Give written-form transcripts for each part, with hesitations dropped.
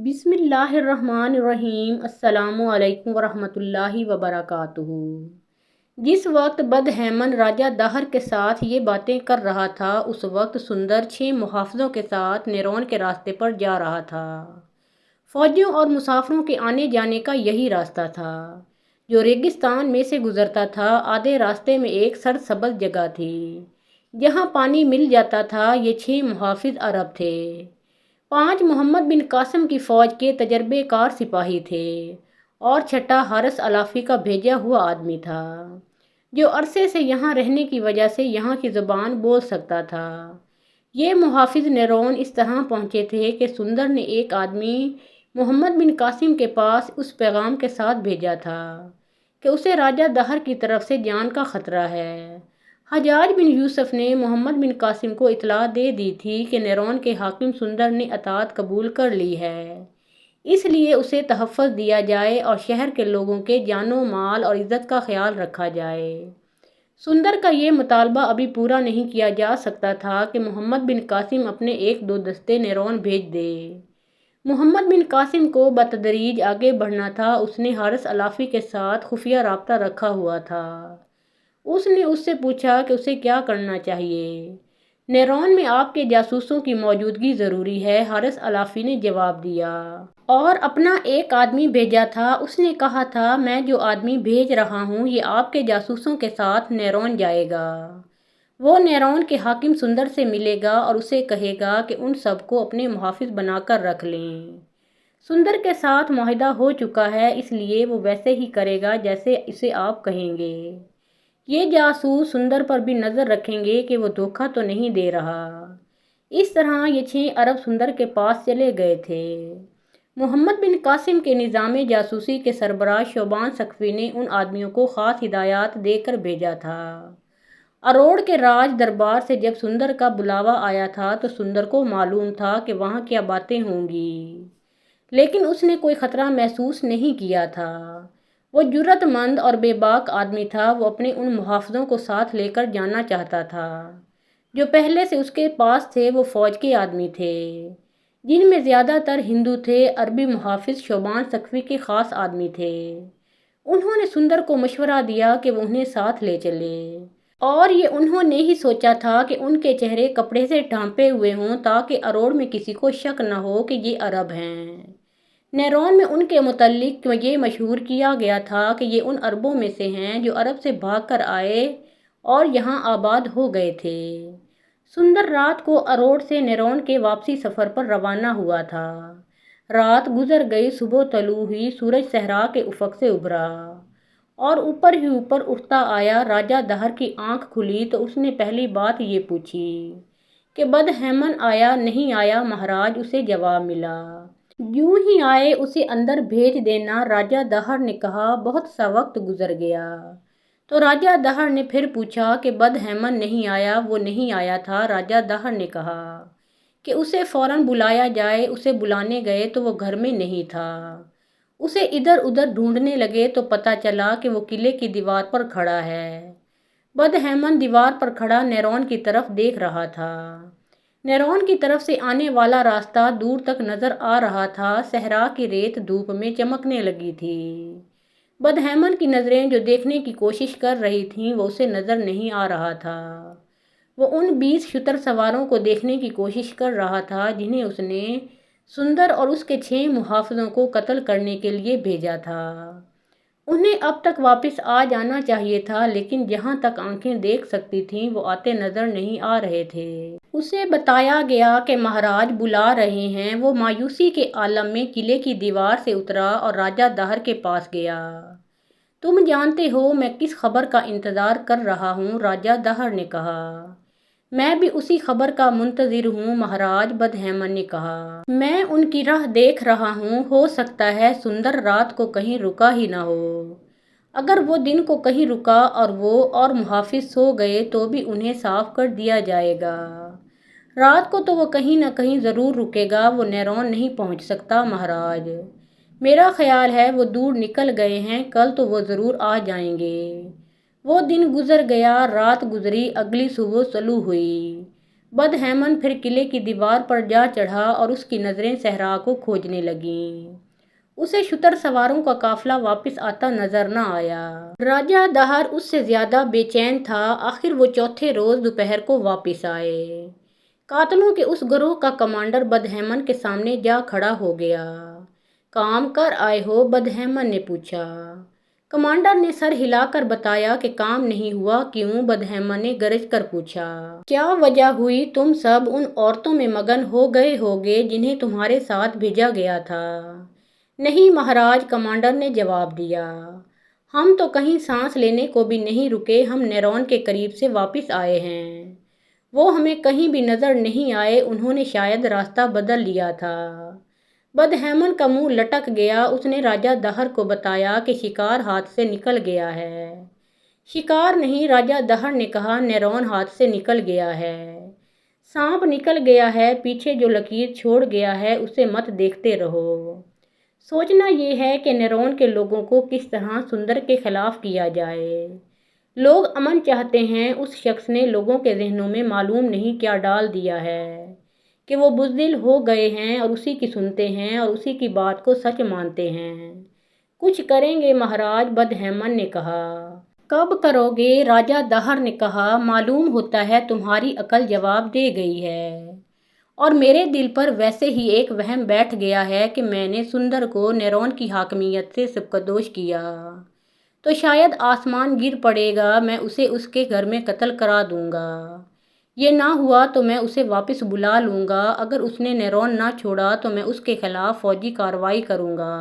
بسم اللہ الرحمن الرحیم۔ السلام علیکم ورحمۃ اللہ وبرکاتہ۔ جس وقت بدہیمن راجہ دہر کے ساتھ یہ باتیں کر رہا تھا اس وقت سندر 6 محافظوں کے ساتھ نیرون کے راستے پر جا رہا تھا۔ فوجیوں اور مسافروں کے آنے جانے کا یہی راستہ تھا جو ریگستان میں سے گزرتا تھا۔ آدھے راستے میں ایک سرسبز جگہ تھی جہاں پانی مل جاتا تھا۔ یہ 6 محافظ عرب تھے۔ 5 محمد بن قاسم کی فوج کے تجربے کار سپاہی تھے اور چھٹا حارث علافی کا بھیجا ہوا آدمی تھا جو عرصے سے یہاں رہنے کی وجہ سے یہاں کی زبان بول سکتا تھا۔ یہ محافظ نیرون اس طرح پہنچے تھے کہ سندر نے ایک آدمی محمد بن قاسم کے پاس اس پیغام کے ساتھ بھیجا تھا کہ اسے راجہ دہر کی طرف سے جان کا خطرہ ہے۔ حجاج بن یوسف نے محمد بن قاسم کو اطلاع دے دی تھی کہ نیرون کے حاکم سندر نے اطاعت قبول کر لی ہے، اس لیے اسے تحفظ دیا جائے اور شہر کے لوگوں کے جان و مال اور عزت کا خیال رکھا جائے۔ سندر کا یہ مطالبہ ابھی پورا نہیں کیا جا سکتا تھا کہ محمد بن قاسم اپنے 1-2 دستے نیرون بھیج دے۔ محمد بن قاسم کو بتدریج آگے بڑھنا تھا۔ اس نے حارث علافی کے ساتھ خفیہ رابطہ رکھا ہوا تھا۔ اس نے اس سے پوچھا کہ اسے کیا کرنا چاہیے۔ نیرون میں آپ کے جاسوسوں کی موجودگی ضروری ہے، حارث علافی نے جواب دیا۔ اور اپنا ایک آدمی بھیجا تھا۔ اس نے کہا تھا میں جو آدمی بھیج رہا ہوں یہ آپ کے جاسوسوں کے ساتھ نیرون جائے گا۔ وہ نیرون کے حاکم سندر سے ملے گا اور اسے کہے گا کہ ان سب کو اپنے محافظ بنا کر رکھ لیں۔ سندر کے ساتھ معاہدہ ہو چکا ہے اس لیے وہ ویسے ہی کرے گا جیسے اسے آپ کہیں گے۔ یہ جاسوس سندر پر بھی نظر رکھیں گے کہ وہ دھوکہ تو نہیں دے رہا۔ اس طرح یہ 6 عرب سندر کے پاس چلے گئے تھے۔ محمد بن قاسم کے نظام جاسوسی کے سربراہ شوبان ثقفی نے ان آدمیوں کو خاص ہدایات دے کر بھیجا تھا۔ اروڑ کے راج دربار سے جب سندر کا بلاوا آیا تھا تو سندر کو معلوم تھا کہ وہاں کیا باتیں ہوں گی، لیکن اس نے کوئی خطرہ محسوس نہیں کیا تھا۔ وہ جرأت مند اور بے باک آدمی تھا۔ وہ اپنے ان محافظوں کو ساتھ لے کر جانا چاہتا تھا جو پہلے سے اس کے پاس تھے۔ وہ فوج کے آدمی تھے جن میں زیادہ تر ہندو تھے۔ عربی محافظ شوبان ثقفی کے خاص آدمی تھے۔ انہوں نے سندر کو مشورہ دیا کہ وہ انہیں ساتھ لے چلے، اور یہ انہوں نے ہی سوچا تھا کہ ان کے چہرے کپڑے سے ڈھانپے ہوئے ہوں تاکہ اروڑ میں کسی کو شک نہ ہو کہ یہ عرب ہیں۔ نیرون میں ان کے متعلق یہ مشہور کیا گیا تھا کہ یہ ان عربوں میں سے ہیں جو عرب سے بھاگ کر آئے اور یہاں آباد ہو گئے تھے۔ سندر رات کو اروڑ سے نیرون کے واپسی سفر پر روانہ ہوا تھا۔ رات گزر گئی، صبح طلوع ہوئی، سورج صحرا کے افق سے ابھرا اور اوپر ہی اوپر اٹھتا آیا۔ راجہ دہر کی آنکھ کھلی تو اس نے پہلی بات یہ پوچھی کہ بدہیمن آیا نہیں آیا مہاراج؟ اسے جواب ملا یوں ہی آئے اسے اندر بھیج دینا۔ راجہ دہر نے کہا بہت سا وقت گزر گیا تو راجہ دہر نے پھر پوچھا کہ بدہیمن نہیں آیا؟ وہ نہیں آیا تھا۔ راجہ دہر نے کہا کہ اسے فوراً بلایا جائے۔ اسے بلانے گئے تو وہ گھر میں نہیں تھا۔ اسے ادھر ادھر ڈھونڈنے لگے تو پتہ چلا کہ وہ قلعے کی دیوار پر کھڑا ہے۔ بدہیمن دیوار پر کھڑا نیرون کی طرف دیکھ رہا تھا۔ نیرون کی طرف سے آنے والا راستہ دور تک نظر آ رہا تھا۔ صحرا کی ریت دھوپ میں چمکنے لگی تھی۔ بدہیمن کی نظریں جو دیکھنے کی کوشش کر رہی تھیں وہ اسے نظر نہیں آ رہا تھا۔ وہ ان 20 شتر سواروں کو دیکھنے کی کوشش کر رہا تھا جنہیں اس نے سندر اور اس کے 6 محافظوں کو قتل کرنے کے لیے بھیجا تھا۔ انہیں اب تک واپس آ جانا چاہیے تھا لیکن جہاں تک آنکھیں دیکھ سکتی تھیں وہ آتے نظر نہیں آ رہے تھے۔ اسے بتایا گیا کہ مہاراج بلا رہے ہیں۔ وہ مایوسی کے عالم میں قلعے کی دیوار سے اترا اور راجہ دہر کے پاس گیا۔ تم جانتے ہو میں کس خبر کا انتظار کر رہا ہوں؟ راجہ دہر نے کہا۔ میں بھی اسی خبر کا منتظر ہوں مہاراج، بدہیمن نے کہا۔ میں ان کی راہ دیکھ رہا ہوں۔ ہو سکتا ہے سندر رات کو کہیں رکا ہی نہ ہو۔ اگر وہ دن کو کہیں رکا اور وہ اور محافظ سو گئے تو بھی انہیں صاف کر دیا جائے گا۔ رات کو تو وہ کہیں نہ کہیں ضرور رکے گا۔ وہ نیرون نہیں پہنچ سکتا مہاراج۔ میرا خیال ہے وہ دور نکل گئے ہیں، کل تو وہ ضرور آ جائیں گے۔ وہ دن گزر گیا، رات گزری، اگلی صبح طلوع ہوئی۔ بدہیمن پھر قلعے کی دیوار پر جا چڑھا اور اس کی نظریں صحرا کو کھوجنے لگیں۔ اسے شتر سواروں کا قافلہ واپس آتا نظر نہ آیا۔ راجہ دہر اس سے زیادہ بے چین تھا۔ آخر وہ چوتھے روز دوپہر کو واپس آئے۔ قاتلوں کے اس گروہ کا کمانڈر بدہیمن کے سامنے جا کھڑا ہو گیا۔ کام کر آئے ہو؟ بدہیمن نے پوچھا۔ کمانڈر نے سر ہلا کر بتایا کہ کام نہیں ہوا۔ کیوں؟ بدہیمن نے گرج کر پوچھا۔ کیا وجہ ہوئی؟ تم سب ان عورتوں میں مگن ہو گئے ہوگے جنہیں تمہارے ساتھ بھیجا گیا تھا۔ نہیں مہاراج، کمانڈر نے جواب دیا۔ ہم تو کہیں سانس لینے کو بھی نہیں رکے، ہم نیرون کے قریب سے واپس آئے ہیں۔ وہ ہمیں کہیں بھی نظر نہیں آئے، انہوں نے شاید راستہ بدل لیا تھا۔ بدہیمن کا منہ لٹک گیا۔ اس نے راجہ دہر کو بتایا کہ شکار ہاتھ سے نکل گیا ہے۔ شکار نہیں، راجہ دہر نے کہا، نیرون ہاتھ سے نکل گیا ہے۔ سانپ نکل گیا ہے، پیچھے جو لکیر چھوڑ گیا ہے اسے مت دیکھتے رہو۔ سوچنا یہ ہے کہ نیرون کے لوگوں کو کس طرح سندر کے خلاف کیا جائے۔ لوگ امن چاہتے ہیں، اس شخص نے لوگوں کے ذہنوں میں معلوم نہیں کیا ڈال دیا ہے کہ وہ بزدل ہو گئے ہیں اور اسی کی سنتے ہیں اور اسی کی بات کو سچ مانتے ہیں۔ کچھ کریں گے مہاراج، بدہیمن نے کہا۔ کب کرو گے؟ راجہ دہر نے کہا۔ معلوم ہوتا ہے تمہاری عقل جواب دے گئی ہے، اور میرے دل پر ویسے ہی ایک وہم بیٹھ گیا ہے کہ میں نے سندر کو نیرون کی حاکمیت سے سبکدوش کیا تو شاید آسمان گر پڑے گا، میں اسے اس کے گھر میں قتل کرا دوں گا۔ یہ نہ ہوا تو میں اسے واپس بلا لوں گا۔ اگر اس نے نیرون نہ چھوڑا تو میں اس کے خلاف فوجی کارروائی کروں گا۔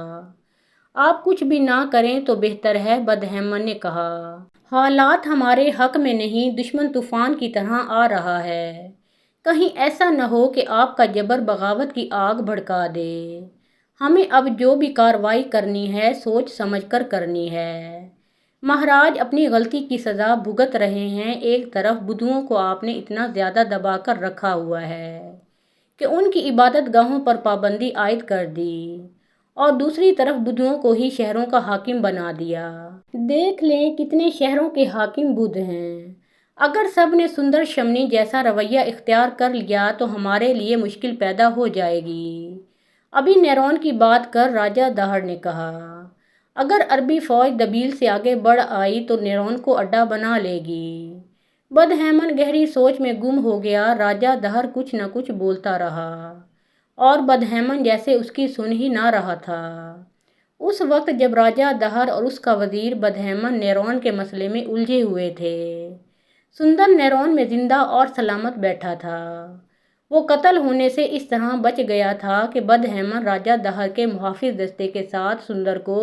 آپ کچھ بھی نہ کریں تو بہتر ہے، بدہیمن نے کہا۔ حالات ہمارے حق میں نہیں، دشمن طوفان کی طرح آ رہا ہے، کہیں ایسا نہ ہو کہ آپ کا جبر بغاوت کی آگ بھڑکا دے۔ ہمیں اب جو بھی کارروائی کرنی ہے سوچ سمجھ کر کرنی ہے۔ مہاراج اپنی غلطی کی سزا بھگت رہے ہیں۔ ایک طرف بدھوؤں کو آپ نے اتنا زیادہ دبا کر رکھا ہوا ہے کہ ان کی عبادت گاہوں پر پابندی عائد کر دی، اور دوسری طرف بدھوؤں کو ہی شہروں کا حاکم بنا دیا۔ دیکھ لیں کتنے شہروں کے حاکم بدھ ہیں۔ اگر سب نے سندر شمنی جیسا رویہ اختیار کر لیا تو ہمارے لیے مشکل پیدا ہو جائے گی۔ ابھی نیرون کی بات کر، راجہ دہر نے کہا۔ اگر عربی فوج دبیل سے آگے بڑھ آئی تو نیرون کو اڈا بنا لے گی۔ بدہیمن گہری سوچ میں گم ہو گیا۔ راجہ دہر کچھ نہ کچھ بولتا رہا اور بدہیمن جیسے اس کی سن ہی نہ رہا تھا۔ اس وقت جب راجہ دہر اور اس کا وزیر بدہیمن نیرون کے مسئلے میں الجھے ہوئے تھے، سندر نیرون میں زندہ اور سلامت بیٹھا تھا۔ وہ قتل ہونے سے اس طرح بچ گیا تھا کہ بدہیمن راجہ دہر کے محافظ دستے کے ساتھ سندر کو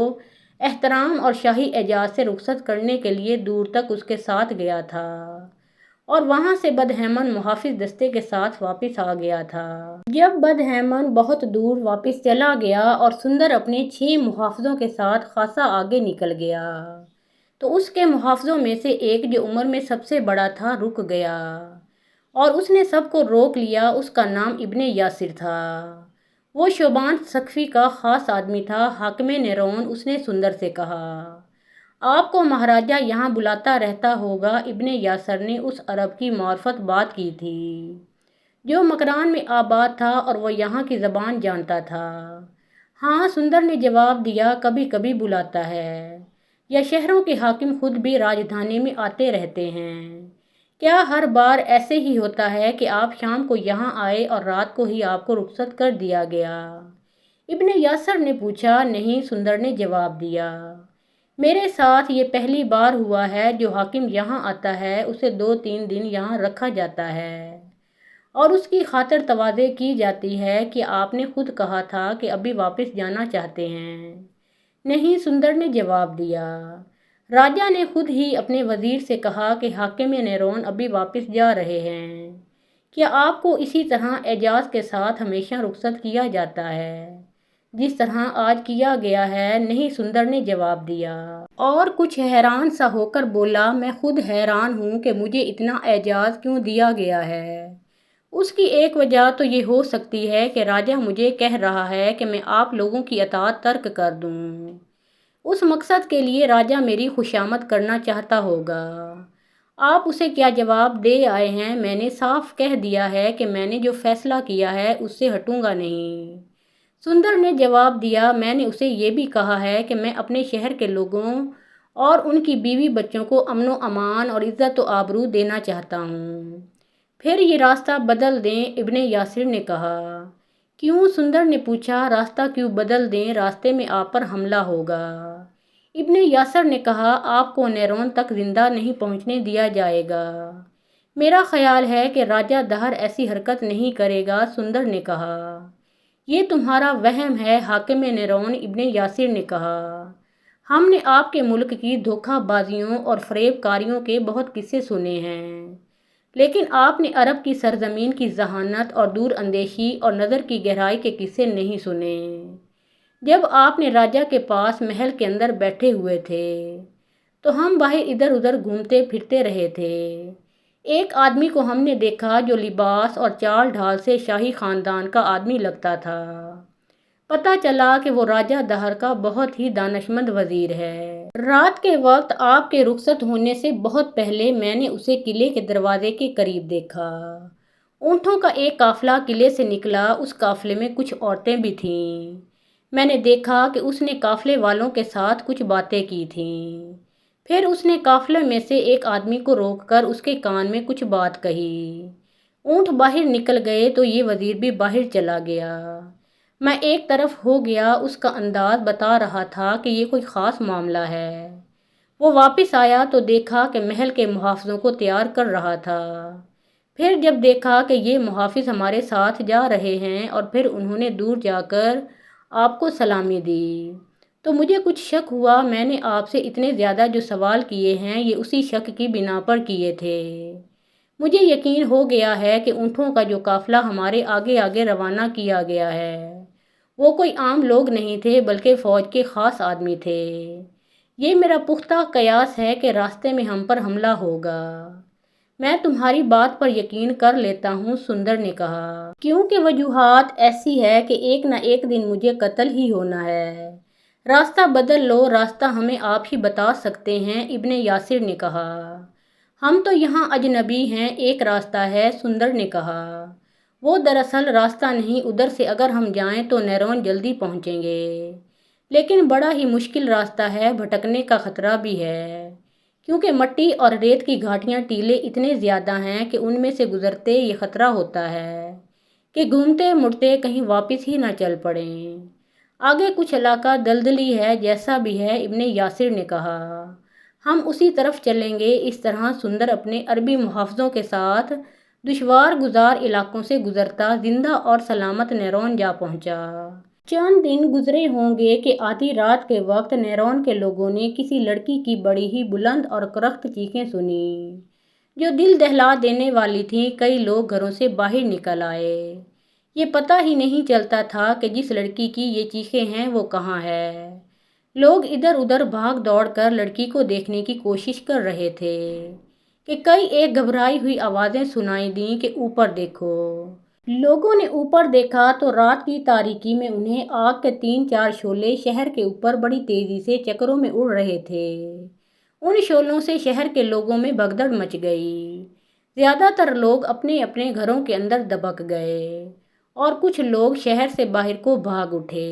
احترام اور شاہی اعزاز سے رخصت کرنے کے لیے دور تک اس کے ساتھ گیا تھا، اور وہاں سے بدہیمن محافظ دستے کے ساتھ واپس آ گیا تھا۔ جب بدہیمن بہت دور واپس چلا گیا اور سندر اپنے 6 محافظوں کے ساتھ خاصا آگے نکل گیا تو اس کے محافظوں میں سے ایک جو عمر میں سب سے بڑا تھا رک گیا اور اس نے سب کو روک لیا۔ اس کا نام ابن یاسر تھا۔ وہ شوبان ثقفی کا خاص آدمی تھا۔ حاکم نیرون، اس نے سندر سے کہا، آپ کو مہاراجہ یہاں بلاتا رہتا ہوگا۔ ابن یاسر نے اس عرب کی معرفت بات کی تھی جو مکران میں آباد تھا اور وہ یہاں کی زبان جانتا تھا۔ ہاں، سندر نے جواب دیا، کبھی کبھی بلاتا ہے، یا شہروں کے حاکم خود بھی راجدھانی میں آتے رہتے ہیں۔ کیا ہر بار ایسے ہی ہوتا ہے کہ آپ شام کو یہاں آئے اور رات کو ہی آپ کو رخصت کر دیا گیا؟ ابن یاسر نے پوچھا۔ نہیں، سندر نے جواب دیا، میرے ساتھ یہ پہلی بار ہوا ہے۔ جو حاکم یہاں آتا ہے اسے 2-3 دن یہاں رکھا جاتا ہے اور اس کی خاطر تواضع کی جاتی ہے کہ آپ نے خود کہا تھا کہ ابھی واپس جانا چاہتے ہیں۔ نہیں، سندر نے جواب دیا، راجہ نے خود ہی اپنے وزیر سے کہا کہ حاکم نیرون ابھی واپس جا رہے ہیں۔ کیا آپ کو اسی طرح اعزاز کے ساتھ ہمیشہ رخصت کیا جاتا ہے جس طرح آج کیا گیا ہے؟ نہیں، سندر نے جواب دیا، اور کچھ حیران سا ہو کر بولا، میں خود حیران ہوں کہ مجھے اتنا اعزاز کیوں دیا گیا ہے۔ اس کی ایک وجہ تو یہ ہو سکتی ہے کہ راجہ مجھے کہہ رہا ہے کہ میں آپ لوگوں کی اطاعت ترک کر دوں۔ اس مقصد کے لیے راجہ میری خوشامد کرنا چاہتا ہوگا۔ آپ اسے کیا جواب دے آئے ہیں؟ میں نے صاف کہہ دیا ہے کہ میں نے جو فیصلہ کیا ہے اس سے ہٹوں گا نہیں۔ سندر نے جواب دیا، میں نے اسے یہ بھی کہا ہے کہ میں اپنے شہر کے لوگوں اور ان کی بیوی بچوں کو امن و امان اور عزت و آبرو دینا چاہتا ہوں۔ پھر یہ راستہ بدل دیں، ابن یاسر نے کہا۔ کیوں؟ سندر نے پوچھا۔ راستہ کیوں بدل دیں؟ راستے میں آپ پر حملہ ہوگا۔ ابن یاسر نے کہا، آپ کو نیرون تک زندہ نہیں پہنچنے دیا جائے گا۔ میرا خیال ہے کہ راجہ دہر ایسی حرکت نہیں کرے گا، سندر نے کہا۔ یہ تمہارا وہم ہے، حاکم نیرون، ابن یاسر نے کہا۔ ہم نے آپ کے ملک کی دھوکہ بازیوں اور فریب کاریوں کے بہت قصے سنے ہیں، لیکن آپ نے عرب کی سرزمین کی ذہانت اور دور اندیشی اور نظر کی گہرائی کے قصے نہیں سنے۔ جب آپ نے راجہ کے پاس محل کے اندر بیٹھے ہوئے تھے تو ہم باہر ادھر ادھر گھومتے پھرتے رہے تھے۔ ایک آدمی کو ہم نے دیکھا جو لباس اور چال ڈھال سے شاہی خاندان کا آدمی لگتا تھا۔ پتہ چلا کہ وہ راجہ دہر کا بہت ہی دانشمند وزیر ہے۔ رات کے وقت آپ کے رخصت ہونے سے بہت پہلے میں نے اسے قلعے کے دروازے کے قریب دیکھا۔ اونٹوں کا ایک قافلہ قلعے سے نکلا، اس قافلے میں کچھ عورتیں بھی تھیں۔ میں نے دیکھا کہ اس نے قافلے والوں کے ساتھ کچھ باتیں کی تھیں۔ پھر اس نے قافلے میں سے ایک آدمی کو روک کر اس کے کان میں کچھ بات کہی۔ اونٹ باہر نکل گئے تو یہ وزیر بھی باہر چلا گیا۔ میں ایک طرف ہو گیا، اس کا انداز بتا رہا تھا کہ یہ کوئی خاص معاملہ ہے۔ وہ واپس آیا تو دیکھا کہ محل کے محافظوں کو تیار کر رہا تھا۔ پھر جب دیکھا کہ یہ محافظ ہمارے ساتھ جا رہے ہیں اور پھر انہوں نے دور جا کر آپ کو سلامی دی تو مجھے کچھ شک ہوا۔ میں نے آپ سے اتنے زیادہ جو سوال کیے ہیں یہ اسی شک کی بنا پر کیے تھے۔ مجھے یقین ہو گیا ہے کہ اونٹوں کا جو قافلہ ہمارے آگے آگے روانہ کیا گیا ہے وہ کوئی عام لوگ نہیں تھے بلکہ فوج کے خاص آدمی تھے۔ یہ میرا پختہ قیاس ہے کہ راستے میں ہم پر حملہ ہوگا۔ میں تمہاری بات پر یقین کر لیتا ہوں، سندر نے کہا، کیونکہ وجوہات ایسی ہے کہ ایک نہ ایک دن مجھے قتل ہی ہونا ہے۔ راستہ بدل لو، راستہ ہمیں آپ ہی بتا سکتے ہیں، ابن یاسر نے کہا۔ ہم تو یہاں اجنبی ہیں، ایک راستہ ہے، سندر نے کہا۔ وہ دراصل راستہ نہیں، ادھر سے اگر ہم جائیں تو نیرون جلدی پہنچیں گے، لیکن بڑا ہی مشکل راستہ ہے، بھٹکنے کا خطرہ بھی ہے، کیونکہ مٹی اور ریت کی گھاٹیاں ٹیلے اتنے زیادہ ہیں کہ ان میں سے گزرتے یہ خطرہ ہوتا ہے کہ گھومتے مڑتے کہیں واپس ہی نہ چل پڑیں۔ آگے کچھ علاقہ دلدلی ہے، جیسا بھی ہے، ابن یاسر نے کہا۔ ہم اسی طرف چلیں گے۔ اس طرح سندر اپنے عربی محافظوں کے ساتھ دشوار گزار علاقوں سے گزرتا زندہ اور سلامت نیرون جا پہنچا۔ چند دن گزرے ہوں گے کہ آدھی رات کے وقت نیرون کے لوگوں نے کسی لڑکی کی بڑی ہی بلند اور کرخت چیخیں سنیں جو دل دہلا دینے والی تھیں۔ کئی لوگ گھروں سے باہر نکل آئے۔ یہ پتہ ہی نہیں چلتا تھا کہ جس لڑکی کی یہ چیخیں ہیں وہ کہاں ہے۔ لوگ ادھر ادھر بھاگ دوڑ کر لڑکی کو دیکھنے کی کوشش کر رہے تھے کہ کئی ایک گھبرائی ہوئی آوازیں سنائی دیں کہ اوپر دیکھو۔ لوگوں نے اوپر دیکھا تو رات کی تاریکی میں انہیں آگ کے 3-4 شعلے شہر کے اوپر بڑی تیزی سے چکروں میں اڑ رہے تھے۔ ان شعلوں سے شہر کے لوگوں میں بھگدڑ مچ گئی۔ زیادہ تر لوگ اپنے اپنے گھروں کے اندر دبک گئے اور کچھ لوگ شہر سے باہر کو بھاگ اٹھے۔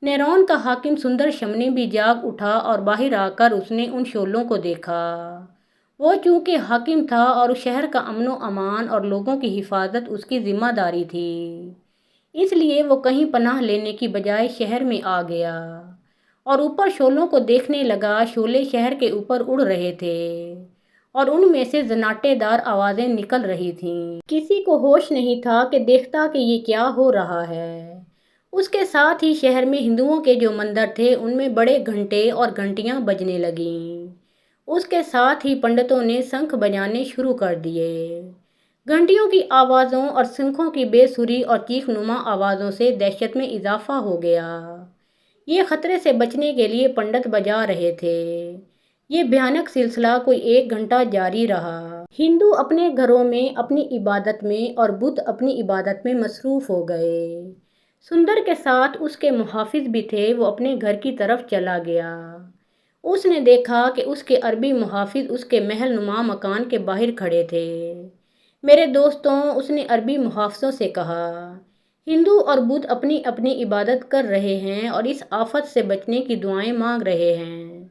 نیرون کا حاکم سندر شمنی بھی جاگ اٹھا اور باہر آ کر اس نے ان شعلوں کو دیکھا۔ وہ چونکہ حاکم تھا اور اس شہر کا امن و امان اور لوگوں کی حفاظت اس کی ذمہ داری تھی، اس لیے وہ کہیں پناہ لینے کی بجائے شہر میں آ گیا اور اوپر شعلوں کو دیکھنے لگا۔ شعلے شہر کے اوپر اڑ رہے تھے اور ان میں سے زناٹے دار آوازیں نکل رہی تھیں۔ کسی کو ہوش نہیں تھا کہ دیکھتا کہ یہ کیا ہو رہا ہے۔ اس کے ساتھ ہی شہر میں ہندوؤں کے جو مندر تھے ان میں بڑے گھنٹے اور گھنٹیاں بجنے لگیں۔ اس کے ساتھ ہی پنڈتوں نے شنکھ بجانے شروع کر دیے۔ گھنٹیوں کی آوازوں اور شنکھوں کی بے سری اور چیخ نما آوازوں سے دہشت میں اضافہ ہو گیا۔ یہ خطرے سے بچنے کے لیے پنڈت بجا رہے تھے۔ یہ بھیانک سلسلہ کوئی 1 گھنٹہ جاری رہا۔ ہندو اپنے گھروں میں اپنی عبادت میں اور بدھ اپنی عبادت میں مصروف ہو گئے۔ سندر کے ساتھ اس کے محافظ بھی تھے، وہ اپنے گھر کی طرف چلا گیا۔ اس نے دیکھا کہ اس کے عربی محافظ اس کے محل نما مکان کے باہر کھڑے تھے۔ میرے دوستوں، اس نے عربی محافظوں سے کہا، ہندو اور بدھ اپنی اپنی عبادت کر رہے ہیں اور اس آفت سے بچنے کی دعائیں مانگ رہے ہیں۔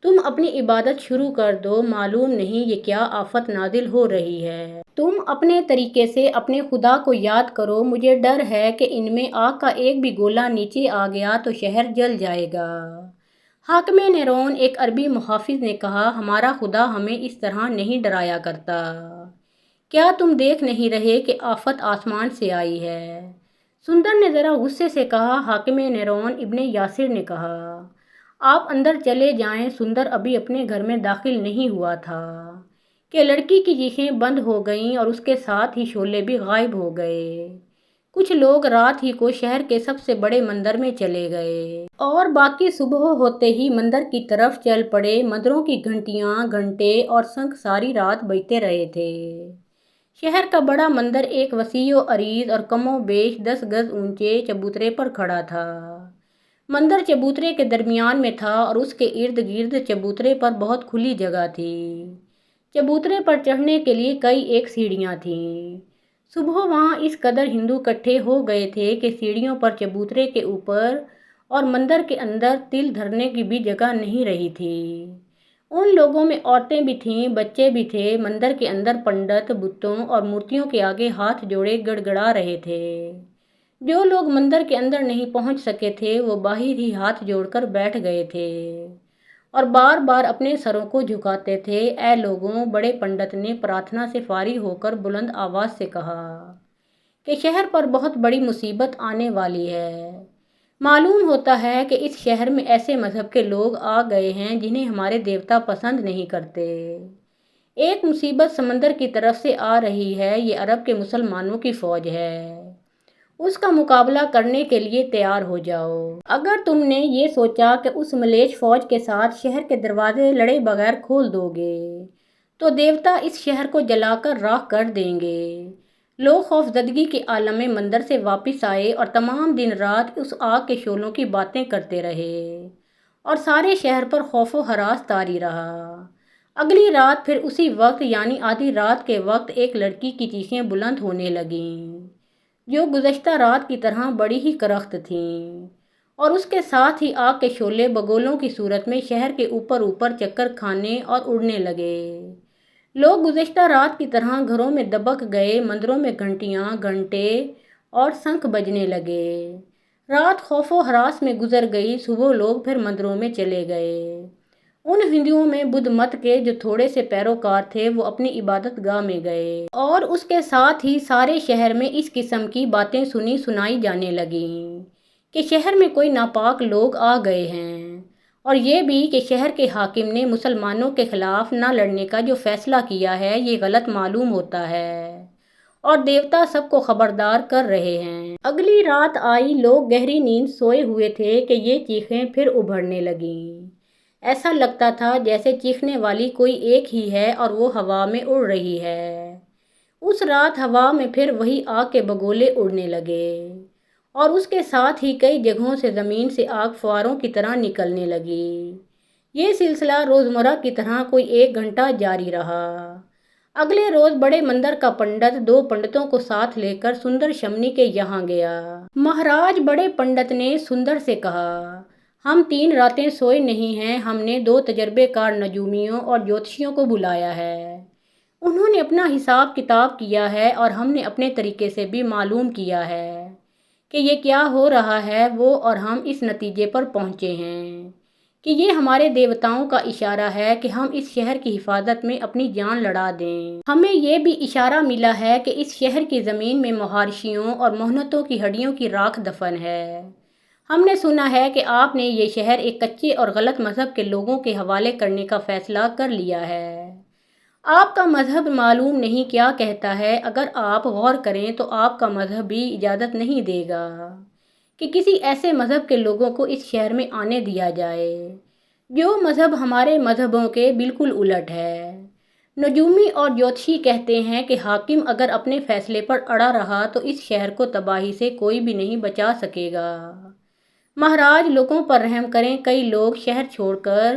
تم اپنی عبادت شروع کر دو، معلوم نہیں یہ کیا آفت نازل ہو رہی ہے۔ تم اپنے طریقے سے اپنے خدا کو یاد کرو، مجھے ڈر ہے کہ ان میں آگ کا ایک بھی گولہ نیچے آ گیا تو شہر جل جائے گا۔ حاکم نیرون، ایک عربی محافظ نے کہا، ہمارا خدا ہمیں اس طرح نہیں ڈرایا کرتا۔ کیا تم دیکھ نہیں رہے کہ آفت آسمان سے آئی ہے؟ سندر نے ذرا غصے سے کہا۔ حاکم نیرون ابن یاسر نے کہا، آپ اندر چلے جائیں۔ سندر ابھی اپنے گھر میں داخل نہیں ہوا تھا کہ لڑکی کی چیخیں بند ہو گئیں اور اس کے ساتھ ہی شعلے بھی غائب ہو گئے۔ کچھ لوگ رات ہی کو شہر کے سب سے بڑے مندر میں چلے گئے اور باقی صبح ہوتے ہی مندر کی طرف چل پڑے۔ مندروں کی گھنٹیاں، گھنٹے اور شنکھ ساری رات بجتے رہے تھے۔ شہر کا بڑا مندر ایک وسیع و عریض اور کم و بیش 10 گز اونچے چبوترے پر کھڑا تھا۔ مندر چبوترے کے درمیان میں تھا اور اس کے ارد گرد چبوترے پر بہت کھلی جگہ تھی۔ چبوترے پر چڑھنے کے لیے کئی ایک سیڑھیاں تھیں۔ صبح وہاں اس قدر ہندو اکٹھے ہو گئے تھے کہ سیڑھیوں پر چبوترے کے اوپر اور مندر کے اندر تل دھرنے کی بھی جگہ نہیں رہی تھی۔ ان لوگوں میں عورتیں بھی تھیں، بچے بھی تھے۔ مندر کے اندر پنڈت بتوں اور مورتیوں کے آگے ہاتھ جوڑے گڑ گڑا رہے تھے۔ جو لوگ مندر کے اندر نہیں پہنچ سکے تھے وہ باہر ہی ہاتھ جوڑ کر بیٹھ گئے تھے اور بار بار اپنے سروں کو جھکاتے تھے۔ اے لوگوں، بڑے پنڈت نے پرارتھنا سے فارغ ہو کر بلند آواز سے کہا کہ شہر پر بہت بڑی مصیبت آنے والی ہے۔ معلوم ہوتا ہے کہ اس شہر میں ایسے مذہب کے لوگ آ گئے ہیں جنہیں ہمارے دیوتا پسند نہیں کرتے۔ ایک مصیبت سمندر کی طرف سے آ رہی ہے، یہ عرب کے مسلمانوں کی فوج ہے۔ اس کا مقابلہ کرنے کے لیے تیار ہو جاؤ۔ اگر تم نے یہ سوچا کہ اس ملیچ فوج کے ساتھ شہر کے دروازے لڑے بغیر کھول دو گے تو دیوتا اس شہر کو جلا کر راکھ کر دیں گے۔ لوگ خوفزدگی کے عالم مندر سے واپس آئے اور تمام دن رات اس آگ کے شعلوں کی باتیں کرتے رہے اور سارے شہر پر خوف و ہراس طاری رہا۔ اگلی رات پھر اسی وقت یعنی آدھی رات کے وقت ایک لڑکی کی چیخیں بلند ہونے لگیں جو گزشتہ رات کی طرح بڑی ہی کرخت تھیں، اور اس کے ساتھ ہی آگ کے شعلے بگولوں کی صورت میں شہر کے اوپر چکر کھانے اور اڑنے لگے۔ لوگ گزشتہ رات کی طرح گھروں میں دبک گئے۔ مندروں میں گھنٹیاں، گھنٹے اور شنکھ بجنے لگے۔ رات خوف و ہراس میں گزر گئی۔ صبح لوگ پھر مندروں میں چلے گئے۔ ان ہندوؤں میں بدھ مت کے جو تھوڑے سے پیروکار تھے وہ اپنی عبادت گاہ میں گئے اور اس کے ساتھ ہی سارے شہر میں اس قسم کی باتیں سنائی جانے لگیں کہ شہر میں کوئی ناپاک لوگ آ گئے ہیں، اور یہ بھی کہ شہر کے حاکم نے مسلمانوں کے خلاف نہ لڑنے کا جو فیصلہ کیا ہے یہ غلط معلوم ہوتا ہے اور دیوتا سب کو خبردار کر رہے ہیں۔ اگلی رات آئی، لوگ گہری نیند سوئے ہوئے تھے کہ یہ چیخیں پھر ابھرنے لگیں۔ ایسا لگتا تھا جیسے چیخنے والی کوئی ایک ہی ہے اور وہ ہوا میں اڑ رہی ہے۔ اس رات ہوا میں پھر وہی آگ کے بگولے اڑنے لگے اور اس کے ساتھ ہی کئی جگہوں سے زمین سے آگ فواروں کی طرح نکلنے لگی۔ یہ سلسلہ روزمرہ کی طرح کوئی 1 گھنٹہ جاری رہا۔ اگلے روز بڑے مندر کا پنڈت 2 پنڈتوں کو ساتھ لے کر سندر شمنی کے یہاں گیا۔ مہاراج، بڑے پنڈت نے سندر سے کہا، ہم 3 راتیں سوئے نہیں ہیں۔ ہم نے 2 تجربے کار نجومیوں اور جوتشیوں کو بلایا ہے۔ انہوں نے اپنا حساب کتاب کیا ہے اور ہم نے اپنے طریقے سے بھی معلوم کیا ہے کہ یہ کیا ہو رہا ہے اور ہم اس نتیجے پر پہنچے ہیں کہ یہ ہمارے دیوتاؤں کا اشارہ ہے کہ ہم اس شہر کی حفاظت میں اپنی جان لڑا دیں۔ ہمیں یہ بھی اشارہ ملا ہے کہ اس شہر کی زمین میں مہارشیوں اور مہنتوں کی ہڈیوں کی راکھ دفن ہے۔ ہم نے سنا ہے کہ آپ نے یہ شہر ایک کچے اور غلط مذہب کے لوگوں کے حوالے کرنے کا فیصلہ کر لیا ہے۔ آپ کا مذہب معلوم نہیں کیا کہتا ہے۔ اگر آپ غور کریں تو آپ کا مذہب بھی اجازت نہیں دے گا کہ کسی ایسے مذہب کے لوگوں کو اس شہر میں آنے دیا جائے جو مذہب ہمارے مذہبوں کے بالکل الٹ ہے۔ نجومی اور جوتشی کہتے ہیں کہ حاکم اگر اپنے فیصلے پر اڑا رہا تو اس شہر کو تباہی سے کوئی بھی نہیں بچا سکے گا۔ مہاراج، لوگوں پر رحم کریں۔ کئی لوگ شہر چھوڑ کر